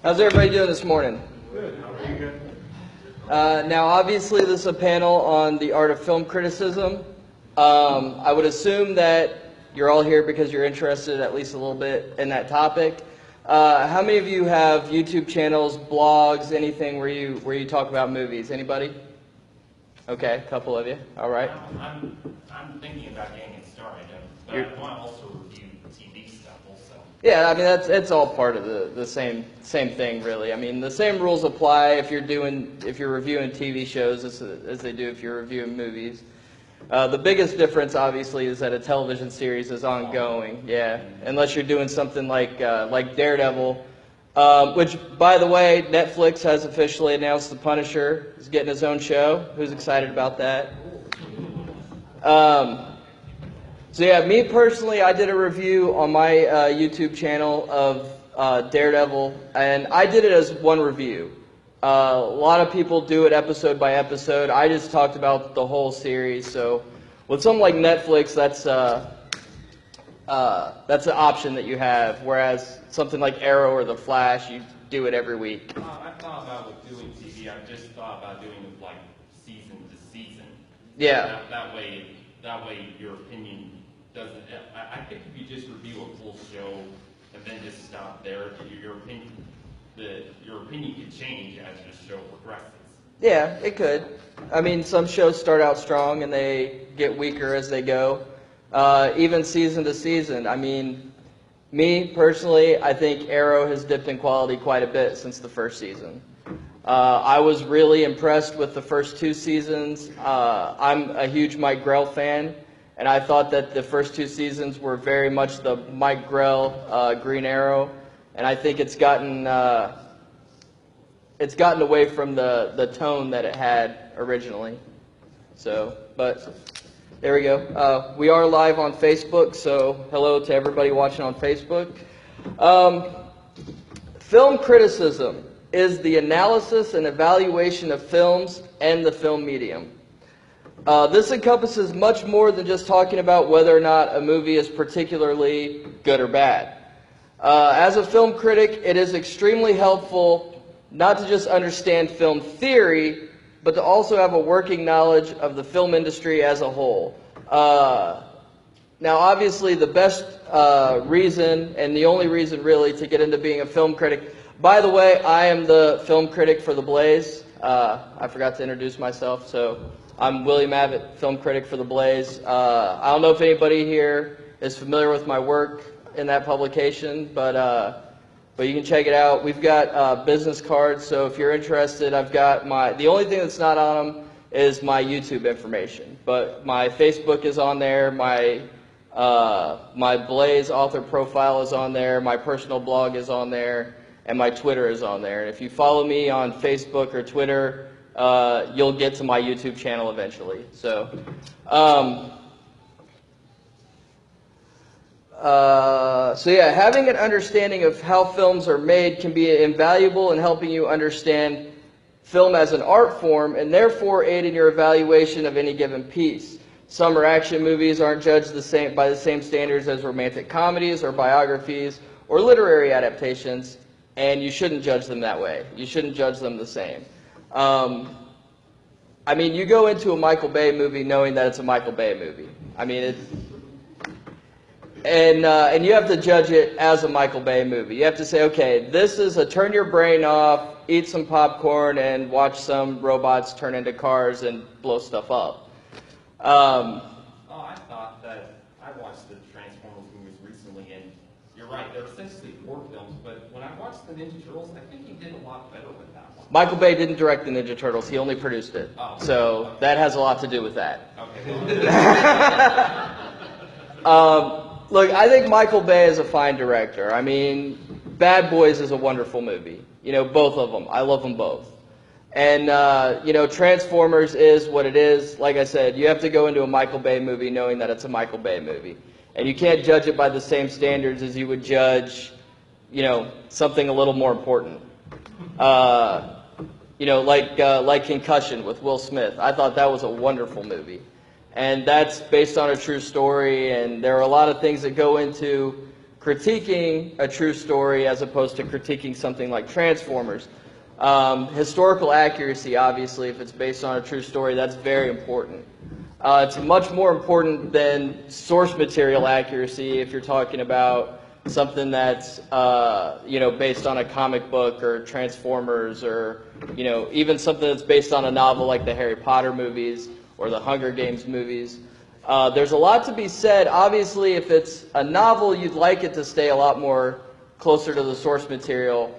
How's everybody doing this morning? Good. How are you? Good. Now, obviously, this is a panel on the art of film criticism. I would assume that you're all here because you're interested at least a little bit in that topic. How many of you have YouTube channels, blogs, anything where you talk about movies? Anybody? Okay, a couple of you. All right. I'm thinking about getting it started, but I want to also review TV stuff also. Yeah, I mean it's all part of the same thing, really. I mean the same rules apply if you're reviewing TV shows as they do if you're reviewing movies. The biggest difference, obviously, is that a television series is ongoing. Yeah, unless you're doing something like Daredevil, which, by the way, Netflix has officially announced The Punisher is getting his own show. Who's excited about that? So yeah, me personally, I did a review on my YouTube channel of Daredevil, and I did it as one review. A lot of people do it episode by episode. I just talked about the whole series. So with something like Netflix, that's an option that you have. Whereas something like Arrow or The Flash, you do it every week. I thought about with doing TV. I just thought about doing it like season to season. Yeah. That way your opinion doesn't. I think if you just review a full show and then just stop there, your opinion could change as the show progresses. Yeah, it could. I mean, some shows start out strong and they get weaker as they go. Even season to season. I mean, me personally, I think Arrow has dipped in quality quite a bit since the first season. I was really impressed with the first two seasons. I'm a huge Mike Grell fan, and I thought that the first two seasons were very much the Mike Grell Green Arrow, and I think it's gotten away from the tone that it had originally. So, but there we go. We are live on Facebook, so hello to everybody watching on Facebook. Film criticism is the analysis and evaluation of films and the film medium. This encompasses much more than just talking about whether or not a movie is particularly good or bad. As a film critic, it is extremely helpful not to just understand film theory, but to also have a working knowledge of the film industry as a whole. Now, obviously, the best reason, and the only reason really, to get into being a film critic. By the way, I am the film critic for TheBlaze. I forgot to introduce myself, so I'm William Avitt, film critic for TheBlaze. I don't know if anybody here is familiar with my work in that publication, but you can check it out. We've got business cards, so if you're interested, I've got the only thing that's not on them is my YouTube information, but my Facebook is on there, my Blaze author profile is on there, my personal blog is on there, and my Twitter is on there. And if you follow me on Facebook or Twitter, you'll get to my YouTube channel eventually. So, yeah, having an understanding of how films are made can be invaluable in helping you understand film as an art form, and therefore aid in your evaluation of any given piece. Summer action movies aren't judged by the same standards as romantic comedies or biographies or literary adaptations, and you shouldn't judge them that way. You shouldn't judge them the same. I mean, you go into a Michael Bay movie knowing that it's a Michael Bay movie. I mean, and you have to judge it as a Michael Bay movie. You have to say, okay, this is a turn your brain off, eat some popcorn, and watch some robots turn into cars and blow stuff up. I thought that I watched the Transformers movies recently, and you're right, they're essentially war films, but when I watched the Ninja Turtles, I think he did a lot better with that one. Michael Bay didn't direct the Ninja Turtles, he only produced it. Oh, so okay. That has a lot to do with that. Okay. Look, I think Michael Bay is a fine director. I mean, Bad Boys is a wonderful movie. You know, both of them. I love them both. And, you know, Transformers is what it is. Like I said, you have to go into a Michael Bay movie knowing that it's a Michael Bay movie. And you can't judge it by the same standards as you would judge, you know, something a little more important. You know, like Concussion with Will Smith. I thought that was a wonderful movie. And that's based on a true story, and there are a lot of things that go into critiquing a true story as opposed to critiquing something like Transformers. Historical accuracy, obviously, if it's based on a true story, that's very important. It's much more important than source material accuracy if you're talking about something that's based on a comic book or Transformers, or even something that's based on a novel like the Harry Potter movies or the Hunger Games movies. There's a lot to be said. Obviously, if it's a novel, you'd like it to stay a lot more closer to the source material.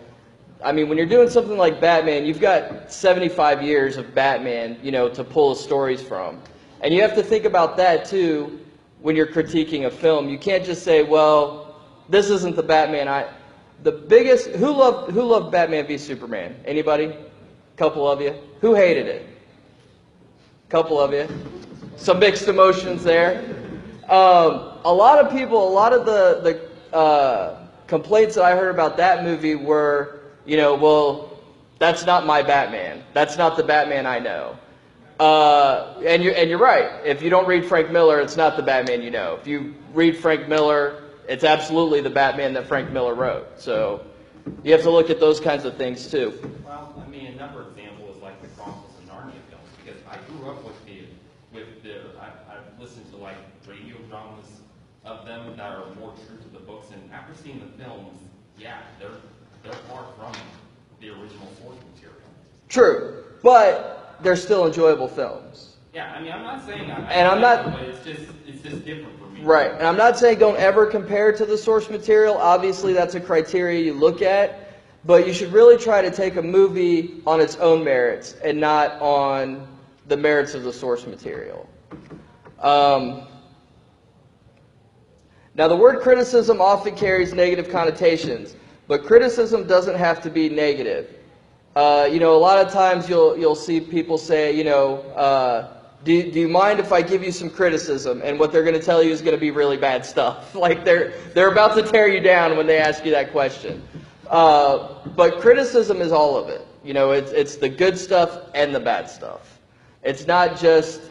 I mean, when you're doing something like Batman, you've got 75 years of Batman, to pull the stories from. And you have to think about that, too, when you're critiquing a film. You can't just say, well, this isn't the Batman who loved Batman v Superman? Anybody? Couple of you. Who hated it? Couple of you. Some mixed emotions there. A lot of the complaints that I heard about that movie were, well, that's not my Batman. That's not the Batman I know. And you're right. If you don't read Frank Miller, it's not the Batman you know. If you read Frank Miller, it's absolutely the Batman that Frank Miller wrote. So you have to look at those kinds of things too. Well, I mean, another example is like the Chronicles of Narnia films, because I grew up with I've listened to like radio dramas of them that are more true to the books, and after seeing the films, yeah, they're far from the original source material. True, but they're still enjoyable films. Yeah, I mean, I'm not saying but it's just different for me. Right, and I'm not saying don't ever compare to the source material. Obviously, that's a criteria you look at, but you should really try to take a movie on its own merits and not on the merits of the source material. Now, the word criticism often carries negative connotations, but criticism doesn't have to be negative. A lot of times you'll see people say, do you mind if I give you some criticism? And what they're going to tell you is going to be really bad stuff. Like they're about to tear you down when they ask you that question. But criticism is all of it. It's the good stuff and the bad stuff. It's not just,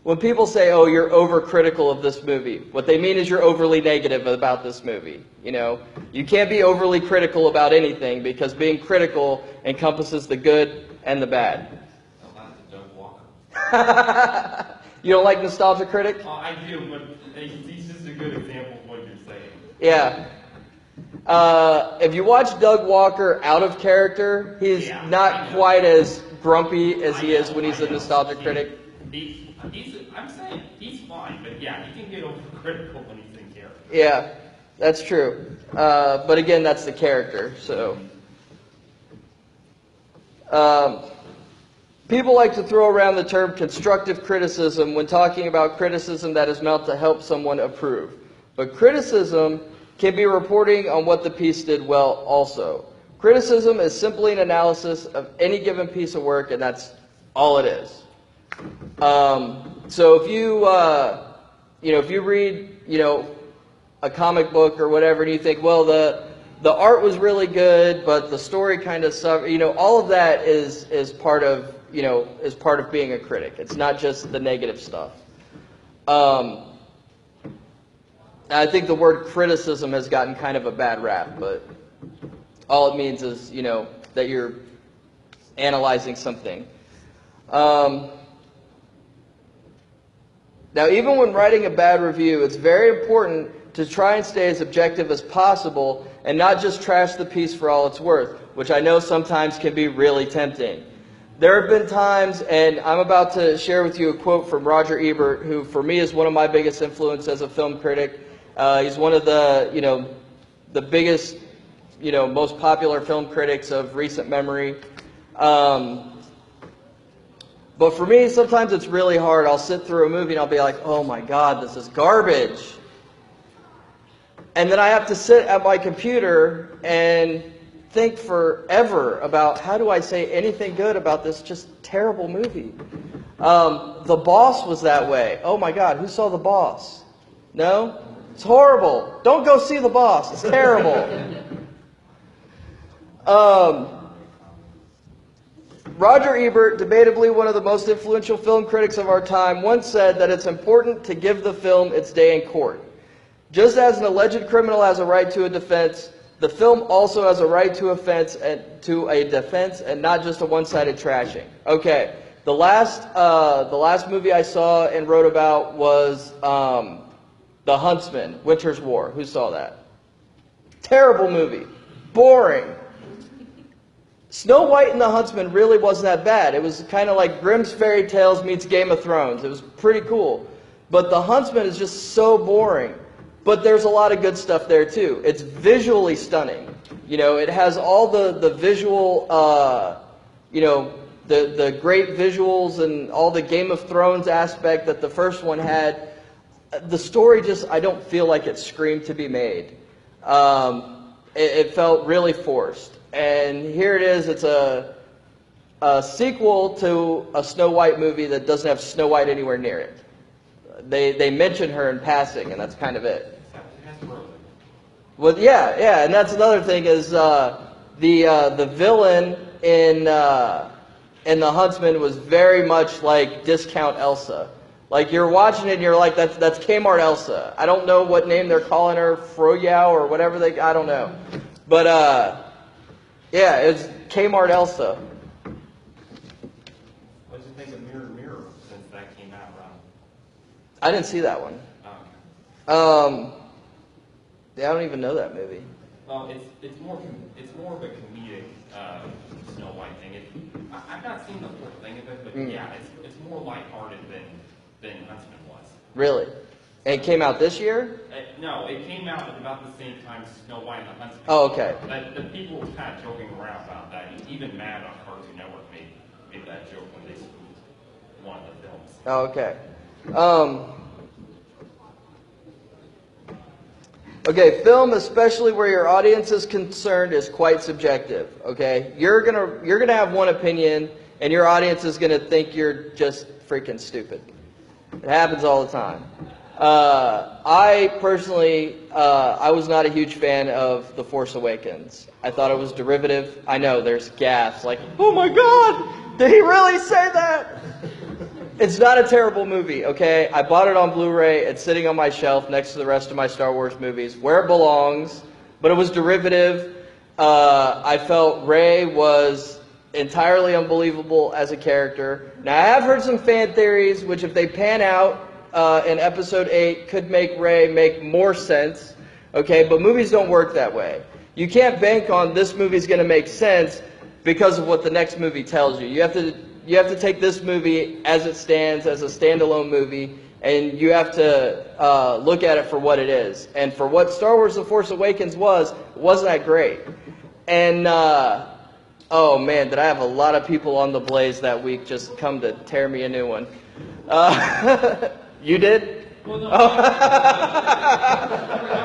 when people say, oh, you're overcritical of this movie, what they mean is you're overly negative about this movie. You can't be overly critical about anything, because being critical encompasses the good and the bad. You don't like Nostalgia Critic? I do, but he's just a good example of what you're saying. Yeah. If you watch Doug Walker out of character, he's not quite as grumpy as he is when he's a Nostalgia Critic. I'm saying he's fine, but yeah, he can get overcritical when he's in character. Yeah, that's true. But again, that's the character. So, people like to throw around the term constructive criticism when talking about criticism that is meant to help someone improve. But criticism can be reporting on what the piece did well also. Criticism is simply an analysis of any given piece of work, and that's all it is. So if you read, a comic book or whatever, and you think, well, the art was really good, but the story kind of suffered, all of that is part of being a critic. It's not just the negative stuff. I think the word criticism has gotten kind of a bad rap, but all it means is, that you're analyzing something. Now, even when writing a bad review, it's very important to try and stay as objective as possible and not just trash the piece for all it's worth, which I know sometimes can be really tempting. There have been times, and I'm about to share with you a quote from Roger Ebert, who for me is one of my biggest influences as a film critic. He's one of the biggest, most popular film critics of recent memory. But for me, sometimes it's really hard. I'll sit through a movie and I'll be like, oh my God, this is garbage. And then I have to sit at my computer and think forever about how do I say anything good about this just terrible movie. The Boss was that way. Oh my God, who saw The Boss? No? It's horrible. Don't go see The Boss. It's terrible. Roger Ebert, debatably one of the most influential film critics of our time, once said that it's important to give the film its day in court. Just as an alleged criminal has a right to a defense, the film also has a right to a defense and not just a one-sided trashing. Okay, the last movie I saw and wrote about was The Huntsman, Winter's War. Who saw that? Terrible movie. Boring. Snow White and the Huntsman really wasn't that bad. It was kind of like Grimm's Fairy Tales meets Game of Thrones. It was pretty cool. But The Huntsman is just so boring. But there's a lot of good stuff there too. It's visually stunning. You know, it has all the visual, you know, the great visuals and all the Game of Thrones aspect that the first one had. The story just, I don't feel like it screamed to be made. It felt really forced. And here it is, it's a sequel to a Snow White movie that doesn't have Snow White anywhere near it. They mention her in passing, and that's kind of it. Well, yeah, and that's another thing is the villain in The Huntsman was very much like discount Elsa. Like you're watching it and you're like, that's Kmart Elsa. I don't know what name they're calling her, Froyow or whatever I don't know. But yeah, it's Kmart Elsa. What did you think of Mirror Mirror since that came out, Ron? I didn't see that one. Yeah, I don't even know that movie. Well, it's more of a comedic Snow White thing. I've not seen the whole thing of it, but yeah, it's more lighthearted than Huntsman was. Really? And it came out this year? No, it came out at about the same time Snow White and the Huntsman. Oh, okay. But the people were kind of joking around about that. Even Mad on Cartoon Network made that joke when they spoofed one of the films. Oh, okay. Okay, film, especially where your audience is concerned, is quite subjective. Okay, you're gonna have one opinion, and your audience is gonna think you're just freaking stupid. It happens all the time. I personally, I was not a huge fan of The Force Awakens. I thought it was derivative. I know there's gaffes like, oh my God, did he really say that? It's not a terrible movie, okay? I bought it on Blu-ray. It's sitting on my shelf next to the rest of my Star Wars movies, where it belongs. But it was derivative. I felt Rey was entirely unbelievable as a character. Now, I have heard some fan theories, which if they pan out in Episode 8, could make Rey make more sense, okay? But movies don't work that way. You can't bank on this movie's going to make sense because of what the next movie tells you. You have to take this movie as it stands, as a standalone movie, and you have to look at it for what it is. And for what Star Wars The Force Awakens was, it wasn't that great. And, oh man, did I have a lot of people on TheBlaze that week just come to tear me a new one. You did? Well, no. I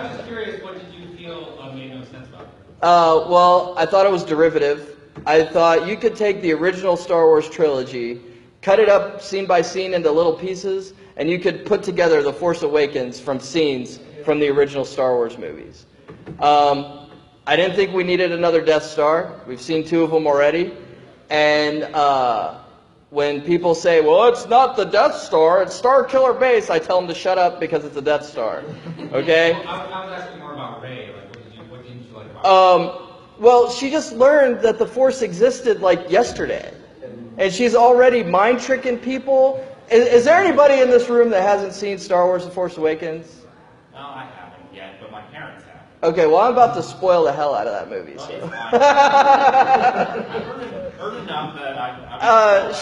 was just curious, what did you feel made no sense about it? Well, I thought it was derivative. I thought you could take the original Star Wars trilogy, cut it up scene by scene into little pieces, and you could put together The Force Awakens from scenes from the original Star Wars movies. I didn't think we needed another Death Star. We've seen 2 of them already. And when people say, well, it's not the Death Star, it's Star Killer Base, I tell them to shut up because it's a Death Star. Okay? I was asking more about Rey. Like, what didn't you like about her? Well, she just learned that the Force existed like yesterday. And she's already mind-tricking people. Is there anybody in this room that hasn't seen Star Wars The Force Awakens? No, I haven't yet, but my parents have. Okay, well, I'm about to spoil the hell out of that movie. So. I've heard enough that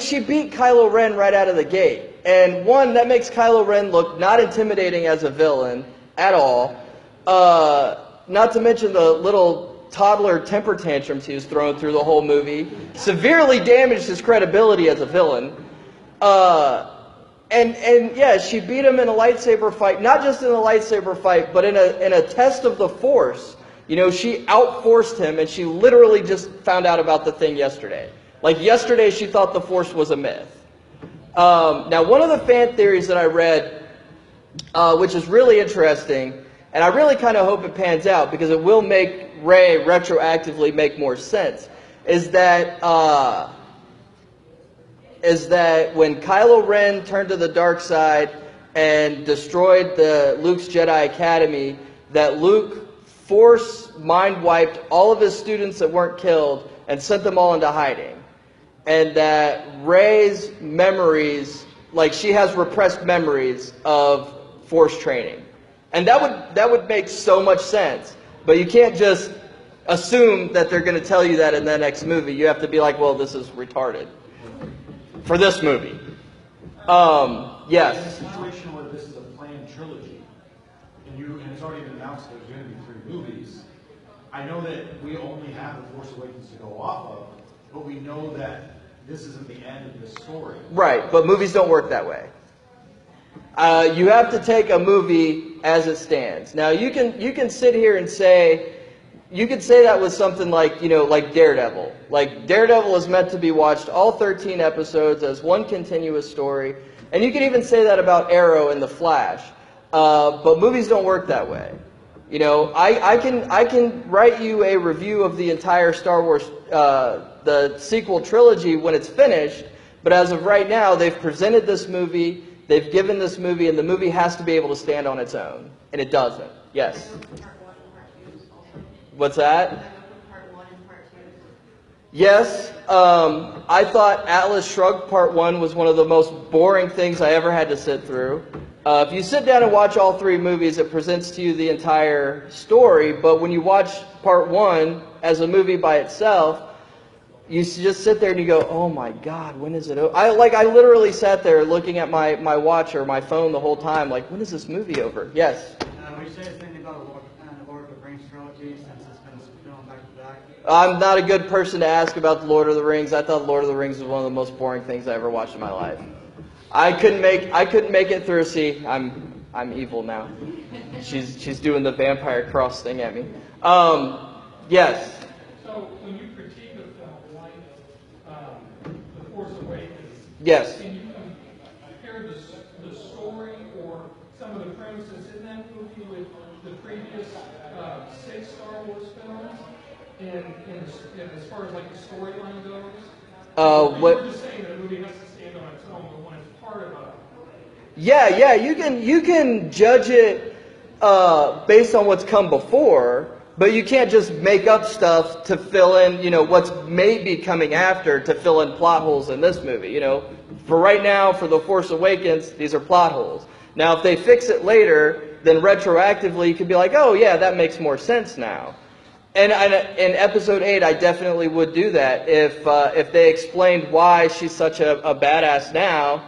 she beat Kylo Ren right out of the gate. And one, that makes Kylo Ren look not intimidating as a villain at all. Not to mention the little toddler temper tantrums he was throwing through the whole movie. Severely damaged his credibility as a villain. And yeah, she beat him in a lightsaber fight. Not just in a lightsaber fight, but in a test of the Force. You know, she outforced him, and she literally just found out about the thing yesterday. Like yesterday, she thought the Force was a myth. Now, one of the fan theories that I read, which is really interesting, and I really kind of hope it pans out because it will make Rey retroactively make more sense, is that when Kylo Ren turned to the dark side and destroyed Luke's Jedi Academy, that Luke mind wiped all of his students that weren't killed and sent them all into hiding. And that Rey's memories, like she has repressed memories of Force training. And that would make so much sense. But you can't just assume that they're going to tell you that in the next movie. You have to be like, well, this is retarded. For this movie. Yes. In a situation where this is a planned trilogy, and it's already been announced there's going to be 3 movies, I know that we only have The Force Awakens to go off of, but we know that this isn't the end of the story. Right, but movies don't work that way. You have to take a movie as it stands. Now you can sit here and say, you could say that with something like, like Daredevil. Like Daredevil is meant to be watched all 13 episodes as one continuous story. And you can even say that about Arrow and The Flash. But movies don't work that way. I can write you a review of the entire Star Wars, the sequel trilogy when it's finished. But as of right now, they've presented this movie, they've given this movie, and the movie has to be able to stand on its own. And it doesn't. Yes? What's that? Yes. I thought Atlas Shrugged Part 1 was one of the most boring things I ever had to sit through. If you sit down and watch all 3 movies, it presents to you the entire story. But when you watch Part 1 as a movie by itself, you just sit there and you go, oh my God, when is it over? I literally sat there looking at my watch or my phone the whole time, like, when is this movie over? Yes? Would you say the same thing about the Lord of the Rings trilogy, since it's been filmed back to back? I'm not a good person to ask about The Lord of the Rings. I thought Lord of the Rings was one of the most boring things I ever watched in my life. I couldn't make it through. See, I'm evil now. She's doing the vampire cross thing at me. Yes. So when you critique a film like The Force Awakens, Yes. can you compare the story or some of the premises in that movie with the previous 6 Star Wars films? And as far as like the storyline goes, you were just saying that a movie has to stand on its own, but when it's part of a Yeah, you can judge it based on what's come before, but you can't just make up stuff to fill in, what's maybe coming after to fill in plot holes in this movie. For right now, for The Force Awakens, these are plot holes. Now, if they fix it later, then retroactively you could be like, oh yeah, that makes more sense now. And in Episode 8, I definitely would do that. If they explained why she's such a badass now,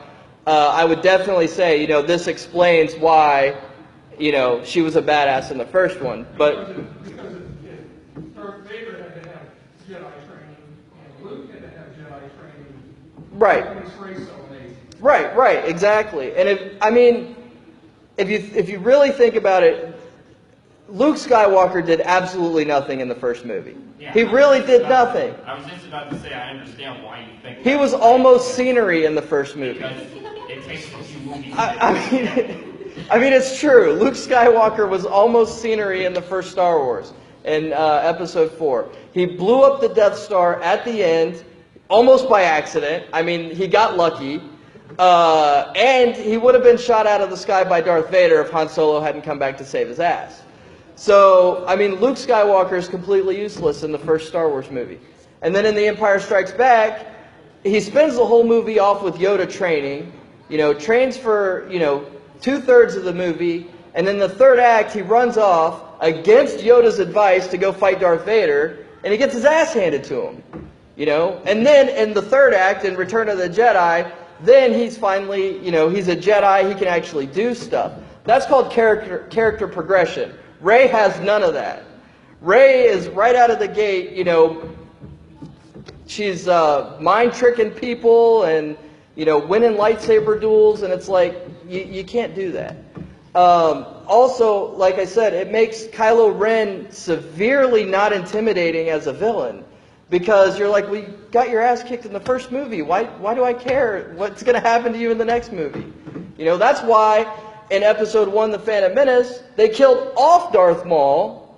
I would definitely say, this explains why, she was a badass in the first one. But because Darth Vader had to have Jedi training, and Luke had to have Jedi training. right, That makes Rey so amazing. right, exactly. And if you really think about it, Luke Skywalker did absolutely nothing in the first movie. Yeah, He really did nothing. I was just about to say, I understand why you think He that. was almost scenery in the first movie. Because it takes a few movies. I mean, it's true. Luke Skywalker was almost scenery in the first Star Wars, in Episode 4. He blew up the Death Star at the end, almost by accident. I mean, he got lucky. And he would have been shot out of the sky by Darth Vader if Han Solo hadn't come back to save his ass. So, I mean, Luke Skywalker is completely useless in the first Star Wars movie. And then in The Empire Strikes Back, he spends the whole movie off with Yoda training. Trains for, 2/3 of the movie. And then the third act, he runs off against Yoda's advice to go fight Darth Vader. And he gets his ass handed to him. And then in the third act, in Return of the Jedi, then he's finally, he's a Jedi. He can actually do stuff. That's called character progression. Rey has none of that. Rey is right out of the gate, she's mind tricking people and, winning lightsaber duels, and it's like, you can't do that. Also, like I said, it makes Kylo Ren severely not intimidating as a villain. Because you're like, well, you got your ass kicked in the first movie. Why do I care what's going to happen to you in the next movie? That's why in Episode 1, The Phantom Menace, they killed off Darth Maul,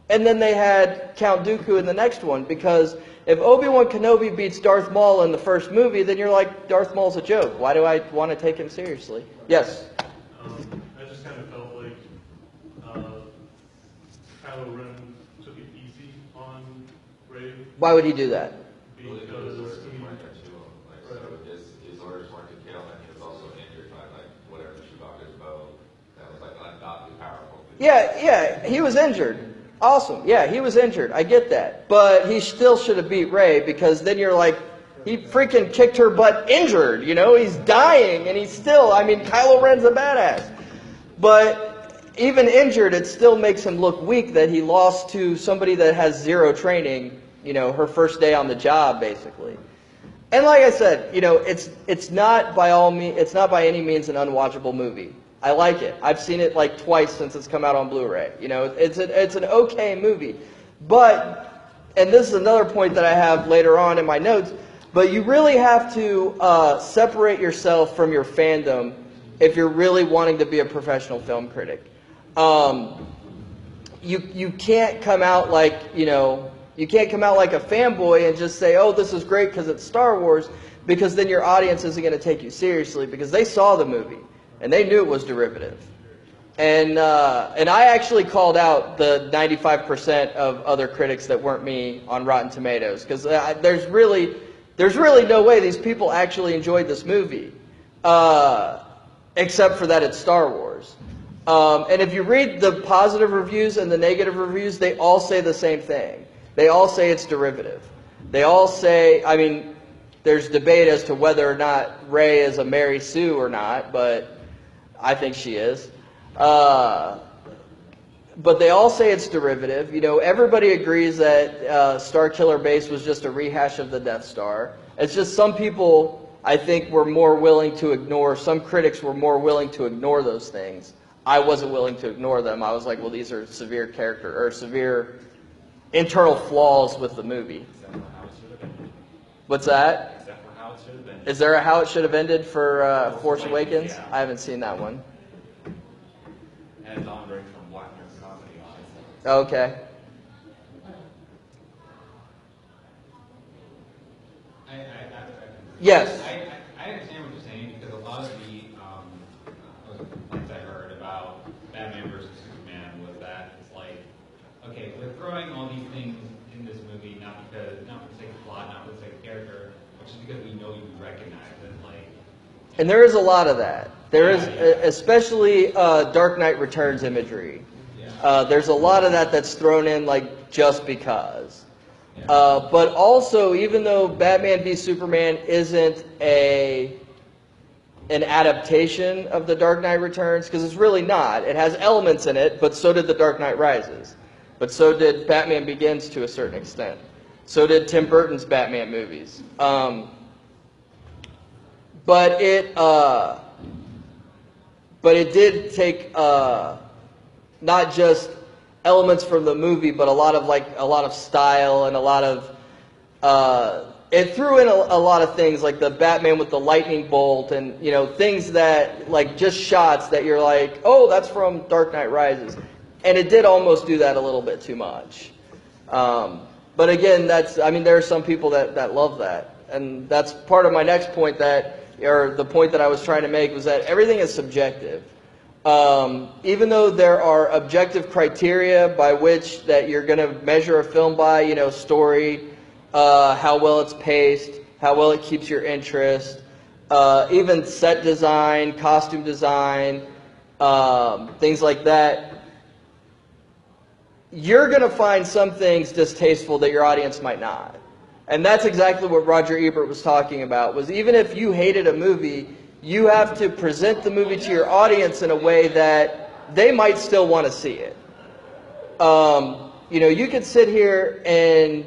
and then they had Count Dooku in the next one. Because if Obi-Wan Kenobi beats Darth Maul in the first movie, then you're like, Darth Maul's a joke. Why do I want to take him seriously? Yes? I just kind of felt like Kylo Ren took it easy on Rey Why would he do that? because he, his orders weren't to kill, and he was also injured by like whatever shoot off his bow. That was like ungodly powerful. Yeah, he was injured. Awesome. Yeah, he was injured. I get that. But he still should have beat Rey, because then you're like, he freaking kicked her butt injured, you know? He's dying, and he's still, I mean, Kylo Ren's a badass. But even injured, it still makes him look weak that he lost to somebody that has zero training, you know, her first day on the job, basically. And like I said, you know, it's not by any means an unwatchable movie. I like it. I've seen it like twice since it's come out on Blu-ray. You know, it's an okay movie. But, and this is another point that I have later on in my notes, but you really have to separate yourself from your fandom if you're really wanting to be a professional film critic. You can't come out like, you know, you can't come out like a fanboy and just say, oh, this is great because it's Star Wars, because then your audience isn't going to take you seriously, because they saw the movie and they knew it was derivative. And I actually called out the 95% of other critics that weren't me on Rotten Tomatoes, because there's really no way these people actually enjoyed this movie, except for that it's Star Wars. And if you read the positive reviews and the negative reviews, they all say the same thing. They all say it's derivative. They all say, I mean, there's debate as to whether or not Rey is a Mary Sue or not, but I think she is. But they all say it's derivative. You know, everybody agrees that Starkiller Base was just a rehash of the Death Star. It's just some people, I think, were more willing to ignore, some critics were more willing to ignore those things. I wasn't willing to ignore them. I was like, well, these are severe severe internal flaws with the movie. What's that? Except for how it should have been. Is there a how it should have ended for Force Awakens? Yeah. I haven't seen that one. And Andre from Black Nerd Comedy on it. Okay. Yes. I understand what you're saying, because a lot of the complaints I heard about Batman versus Superman was that it's like, okay, we're throwing all these things in this movie not for the sake of plot, not for the sake of character, but just because we know you recognize it. Like, And there is a lot of that. There is, especially Dark Knight Returns imagery. There's a lot of that that's thrown in like just because. But also, even though Batman v Superman isn't an adaptation of The Dark Knight Returns, because it's really not. It has elements in it, but so did The Dark Knight Rises. But so did Batman Begins to a certain extent. So did Tim Burton's Batman movies. But it did take not just elements from the movie, but a lot of style and a lot of it threw in a lot of things like the Batman with the lightning bolt, and you know, things that like just shots that you're like, oh, that's from Dark Knight Rises, and it did almost do that a little bit too much. But again, there are some people that love that, and that's part of my next point, or the point that I was trying to make, was that everything is subjective. Even though there are objective criteria by which that you're going to measure a film by, you know, story, how well it's paced, how well it keeps your interest, even set design, costume design, things like that, you're going to find some things distasteful that your audience might not. And that's exactly what Roger Ebert was talking about, was even if you hated a movie, you have to present the movie to your audience in a way that they might still want to see it. You know, you could sit here and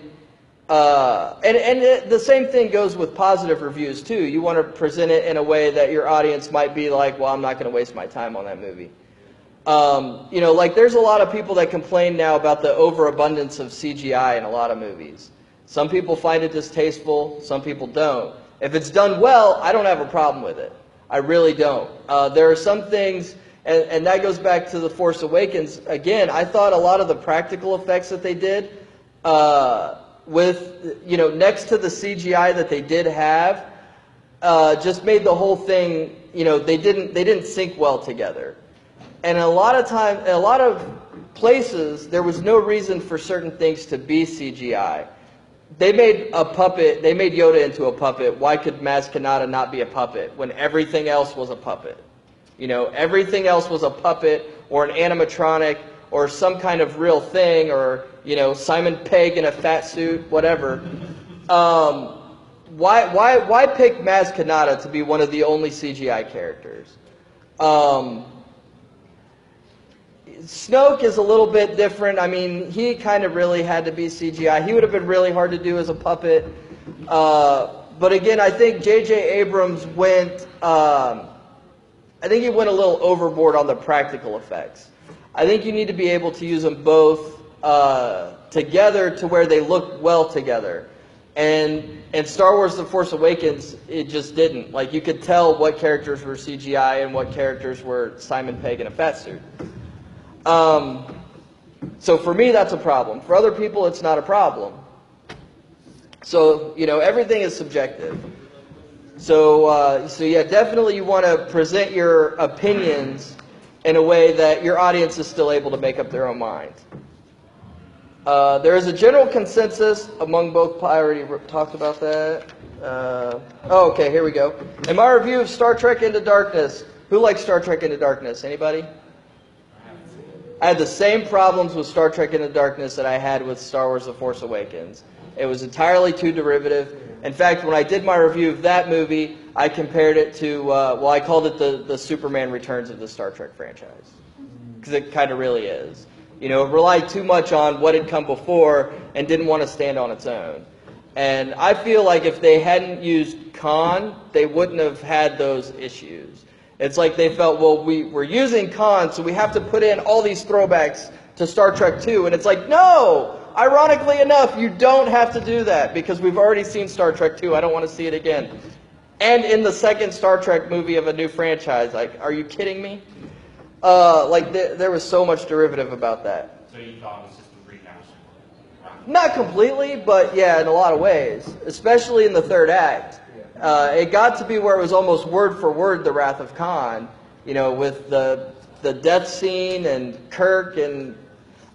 the same thing goes with positive reviews too. You want to present it in a way that your audience might be like, well, I'm not going to waste my time on that movie. You know, like there's a lot of people that complain now about the overabundance of CGI in a lot of movies. Some people find it distasteful, some people don't. If it's done well, I don't have a problem with it. I really don't. There are some things, and that goes back to The Force Awakens. Again, I thought a lot of the practical effects that they did, with, you know, next to the CGI that they did have, just made the whole thing they didn't sync well together. And a lot of places, there was no reason for certain things to be CGI. They made Yoda into a puppet. Why could Maz Kanata not be a puppet when everything else was a puppet? Everything else was a puppet or an animatronic or some kind of real thing, or, Simon Pegg in a fat suit, whatever. Why pick Maz Kanata to be one of the only CGI characters? Snoke is a little bit different. I mean, he kind of really had to be CGI. He would have been really hard to do as a puppet. But again, I think J.J. Abrams went a little overboard on the practical effects. I think you need to be able to use them both together to where they look well together. And Star Wars The Force Awakens, it just didn't. Like, you could tell what characters were CGI and what characters were Simon Pegg in a fat suit. So for me, that's a problem. For other people, it's not a problem. So, everything is subjective. So yeah, definitely you want to present your opinions in a way that your audience is still able to make up their own mind. There is a general consensus among both. I already talked about that. Okay, here we go. In my review of Star Trek Into Darkness, who likes Star Trek Into Darkness? Anybody? I had the same problems with Star Trek Into Darkness that I had with Star Wars The Force Awakens. It was entirely too derivative. In fact, when I did my review of that movie, I compared it to, I called it the Superman Returns of the Star Trek franchise. Because it kind of really is. It relied too much on what had come before and didn't want to stand on its own. And I feel like if they hadn't used Khan, they wouldn't have had those issues. It's like they felt, well, we're using Khan, so we have to put in all these throwbacks to Star Trek II. And it's like, no! Ironically enough, you don't have to do that because we've already seen Star Trek II. I don't want to see it again. And in the second Star Trek movie of a new franchise. Like, are you kidding me? There was so much derivative about that. So you thought it was just a rehash? Not completely, but yeah, in a lot of ways. Especially in the third act. It got to be where it was almost word for word the Wrath of Khan, with the death scene and Kirk. And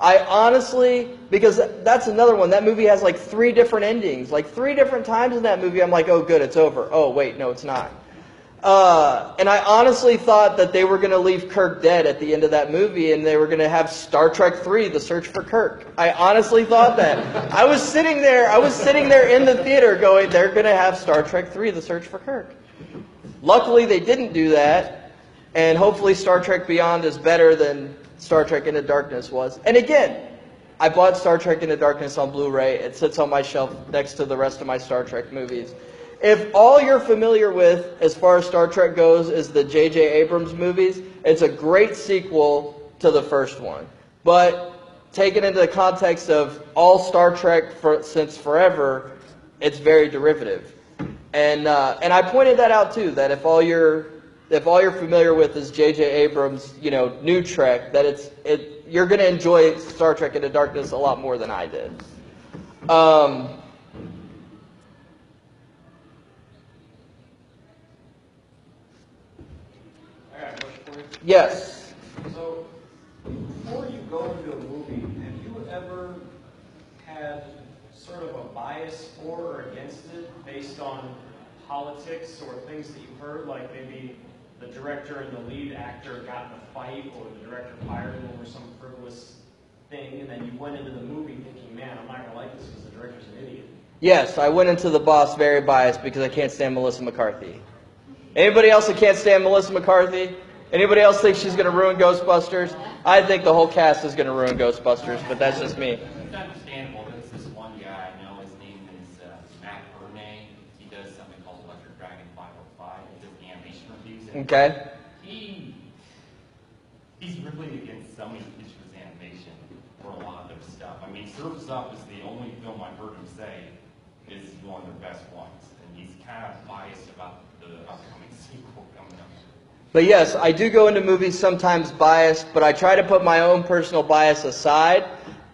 I honestly, because that's another one, that movie has like 3 different endings. Like 3 different times in that movie I'm like, oh good, it's over. Oh wait, no it's not. And I honestly thought that they were going to leave Kirk dead at the end of that movie and they were going to have Star Trek III, The Search for Kirk. I honestly thought that. I was sitting there in the theater going, they're going to have Star Trek III, The Search for Kirk. Luckily they didn't do that, and hopefully Star Trek Beyond is better than Star Trek Into Darkness was. And again, I bought Star Trek Into Darkness on Blu-ray. It sits on my shelf next to the rest of my Star Trek movies. If all you're familiar with as far as Star Trek goes is the J.J. Abrams movies, it's a great sequel to the first one. But taken into the context of all Star Trek since forever, it's very derivative. And I pointed that out too, that if all you're familiar with is J.J. Abrams, new Trek, that you're going to enjoy Star Trek Into Darkness a lot more than I did. Yes. So, before you go into a movie, have you ever had sort of a bias for or against it based on politics or things that you've heard, like maybe the director and the lead actor got in a fight, or the director fired him over some frivolous thing, and then you went into the movie thinking, man, I'm not going to like this because the director's an idiot? Yes, I went into The Boss very biased because I can't stand Melissa McCarthy. Anybody else that can't stand Melissa McCarthy? Anybody else think she's going to ruin Ghostbusters? I think the whole cast is going to ruin Ghostbusters, but that's just me. It's understandable. There's this one guy I know, his name is Matt Burnay. He does something called Electric Dragon 505. He does animation reviews. Okay. He's really against some of his animation for a lot of their stuff. I mean, Surf's Up is the only film I've heard him say is one of their best ones. And he's kind of biased about the upcoming sequel coming up. But yes, I do go into movies sometimes biased, but I try to put my own personal bias aside.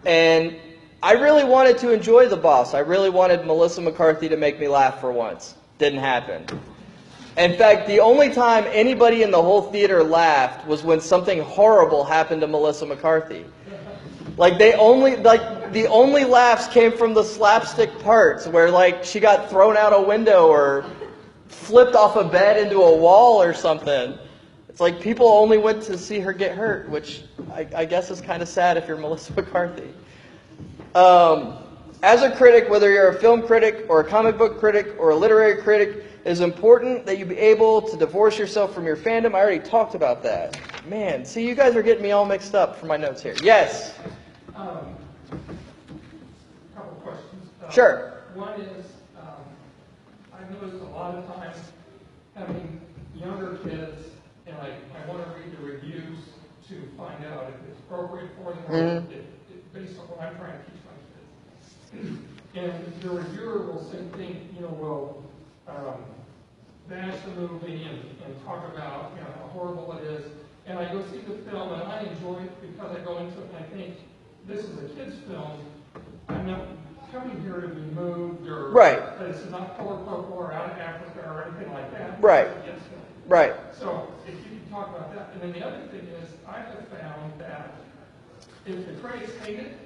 And I really wanted to enjoy The Boss. I really wanted Melissa McCarthy to make me laugh for once. Didn't happen. In fact, the only time anybody in the whole theater laughed was when something horrible happened to Melissa McCarthy. Like the only laughs came from the slapstick parts where like she got thrown out a window or flipped off a bed into a wall or something. It's like people only went to see her get hurt, which I guess is kind of sad if you're Melissa McCarthy. As a critic, whether you're a film critic or a comic book critic or a literary critic, it is important that you be able to divorce yourself from your fandom. I already talked about that. Man, see, you guys are getting me all mixed up for my notes here. Yes? Couple questions. Sure. One is, I've noticed a lot of times having younger kids, and I want to read the reviews to find out if it's appropriate for them, or based on what I'm trying to teach my kids. And the reviewer will think, bash the movie and talk about how horrible it is. And I go see the film and I enjoy it because I go into it and I think, this is a kid's film. I'm not coming here to be moved or this is not color purple or out of Africa or anything like that. Right. Right. So if you can talk about that. And then the other thing is, I have found that if the critics hate it,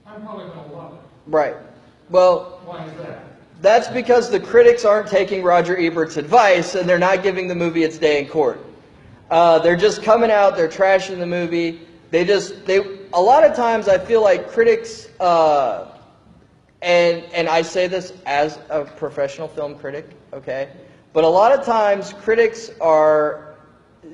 I'm probably going to love it. Right. Well, why is that? That's because the critics aren't taking Roger Ebert's advice and they're not giving the movie its day in court. They're just coming out, they're trashing the movie. A lot of times I feel like critics, and I say this as a professional film critic, okay? But a lot of times critics are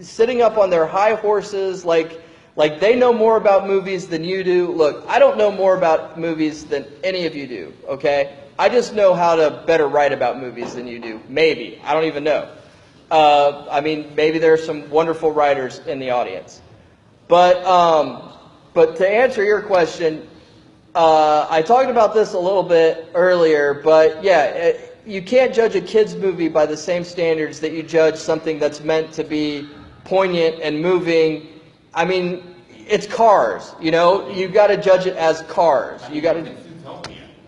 sitting up on their high horses like they know more about movies than you do. Look, I don't know more about movies than any of you do, okay? I just know how to better write about movies than you do. Maybe. I don't even know. Maybe there are some wonderful writers in the audience. But to answer your question, I talked about this a little bit earlier, but yeah, you can't judge a kid's movie by the same standards that you judge something that's meant to be poignant and moving. I mean, it's Cars, you've got to judge it as Cars. You got to.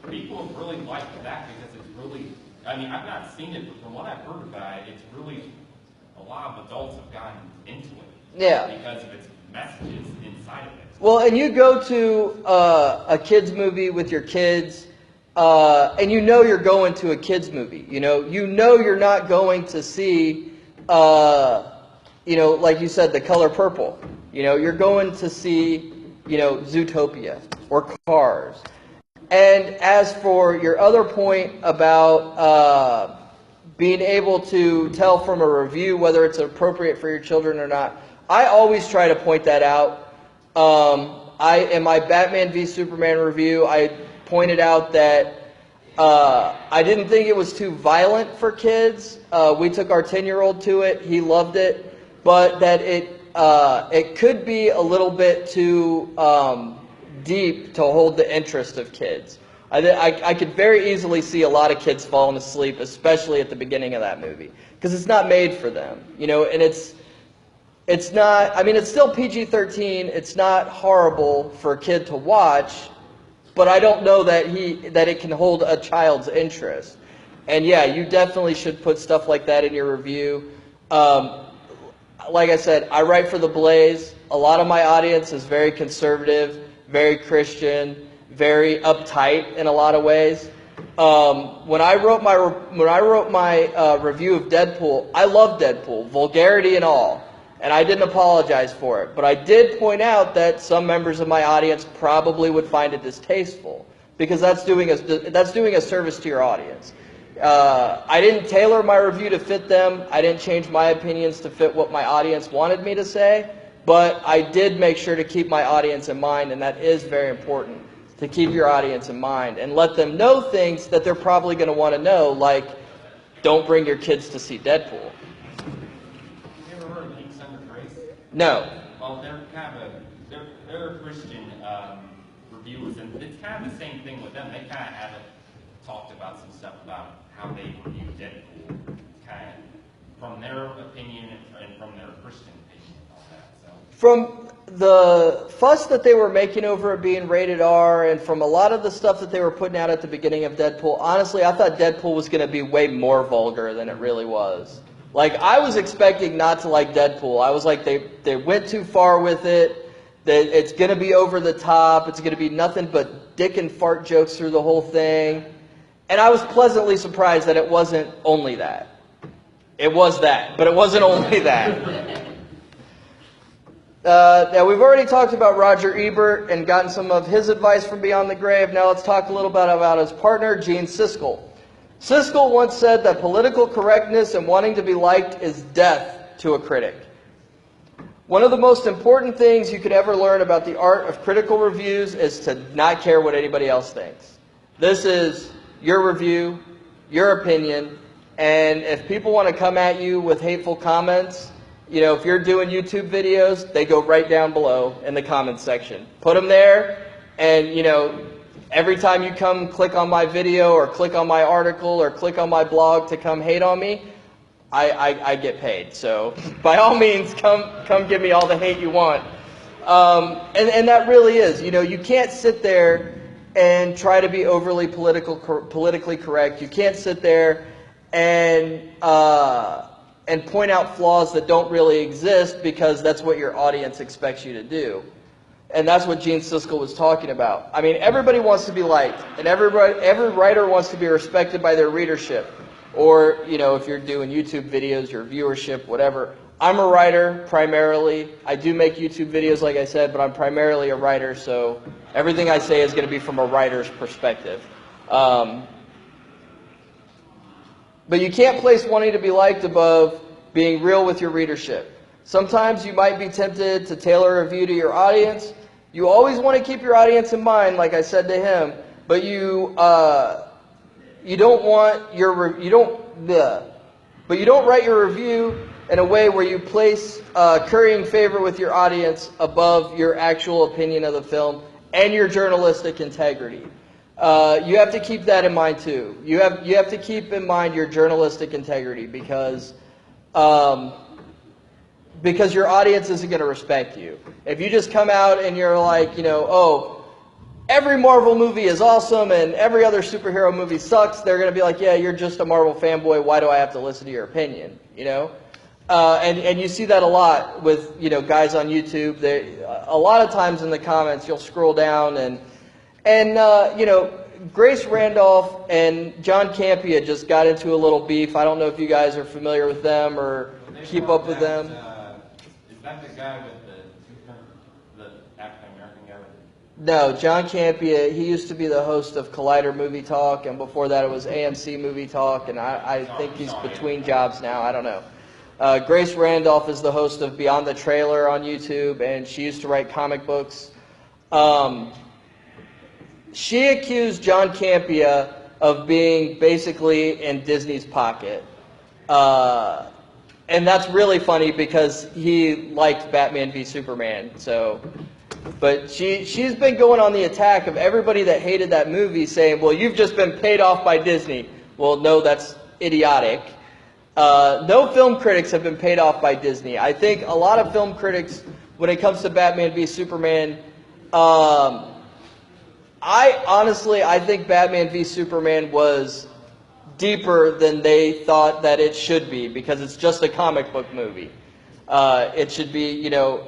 People have really liked that because it's really, I've not seen it, but from what I've heard about it, it's really, a lot of adults have gotten into it. Yeah. Because of its messages inside of it. Well, and you go to a kid's movie with your kids, and you're going to a kid's movie. You're not going to see, like you said, The Color Purple. You're going to see, Zootopia or Cars. And as for your other point about being able to tell from a review whether it's appropriate for your children or not, I always try to point that out. In my Batman v Superman review, I pointed out that I didn't think it was too violent for kids. We took our 10-year-old to it. He loved it. But that it could be a little bit too deep to hold the interest of kids. I could very easily see a lot of kids falling asleep, especially at the beginning of that movie, because it's not made for them, and it's not, it's still PG-13, it's not horrible for a kid to watch, but I don't know that it can hold a child's interest. And yeah, you definitely should put stuff like that in your review. Like I said, I write for TheBlaze. A lot of my audience is very conservative, very Christian, very uptight in a lot of ways. When I wrote my review of Deadpool, I love Deadpool, vulgarity and all, and I didn't apologize for it. But I did point out that some members of my audience probably would find it distasteful, because that's doing a service to your audience. I didn't tailor my review to fit them. I didn't change my opinions to fit what my audience wanted me to say. But I did make sure to keep my audience in mind, and that is very important, to keep your audience in mind and let them know things that they're probably going to want to know, like don't bring your kids to see Deadpool. Have you ever heard of Geeks Under Grace? No. Well, they're kind of they're Christian reviewers, and it's kind of the same thing with them. They kind of haven't talked about some stuff about how they review Deadpool, kind of from their opinion and from their Christian opinion and all that. So. From the fuss that they were making over it being rated R, and from a lot of the stuff that they were putting out at the beginning of Deadpool, honestly, I thought Deadpool was going to be way more vulgar than it really was. Like, I was expecting not to like Deadpool. I was like, they went too far with it. That it's going to be over the top. It's going to be nothing but dick and fart jokes through the whole thing. And I was pleasantly surprised that it wasn't only that. It was that, but it wasn't only that. Now, we've already talked about Roger Ebert and gotten some of his advice from Beyond the Grave. Now let's talk a little bit about his partner, Gene Siskel. Siskel once said that political correctness and wanting to be liked is death to a critic. One of the most important things you could ever learn about the art of critical reviews is to not care what anybody else thinks. This is your review, your opinion, and if people want to come at you with hateful comments, you know, if you're doing YouTube videos, they go right down below in the comments section. Put them there, and, you know, every time you come click on my video or click on my article or click on my blog to come hate on me, I get paid. So by all means, come give me all the hate you want. And that really is, you know, you can't sit there and try to be overly politically correct. You can't sit there and point out flaws that don't really exist because that's what your audience expects you to do. And that's what Gene Siskel was talking about. I mean, everybody wants to be liked, and every writer wants to be respected by their readership. Or, you know, if you're doing YouTube videos, your viewership, whatever. I'm a writer, primarily. I do make YouTube videos, like I said, but I'm primarily a writer, so everything I say is going to be from a writer's perspective. But you can't place wanting to be liked above being real with your readership. Sometimes you might be tempted to tailor a review to your audience. You always want to keep your audience in mind, like I said to him, but you don't write your review in a way where you place currying favor with your audience above your actual opinion of the film and your journalistic integrity. You have to keep that in mind too. You have to keep in mind your journalistic integrity because your audience isn't going to respect you. If you just come out and you're like, you know, oh, every Marvel movie is awesome and every other superhero movie sucks, they're going to be like, yeah, you're just a Marvel fanboy. Why do I have to listen to your opinion? You know? And you see that a lot with, you know, guys on YouTube. A lot of times in the comments, you'll scroll down and you know, Grace Randolph and John Campea just got into a little beef. I don't know if you guys are familiar with them or keep up with them. Is that the guy with the African American guy? No, John Campea, he used to be the host of Collider Movie Talk, and before that it was AMC Movie Talk, and I think he's between jobs now. I don't know. Grace Randolph is the host of Beyond the Trailer on YouTube, and she used to write comic books. She accused John Campea of being basically in Disney's pocket. And that's really funny because he liked Batman v Superman. So, but she's been going on the attack of everybody that hated that movie, saying, well, you've just been paid off by Disney. Well, no, that's idiotic. No film critics have been paid off by Disney. I think a lot of film critics, when it comes to Batman v Superman, I think Batman v Superman was deeper than they thought that it should be because it's just a comic book movie. It should be, you know,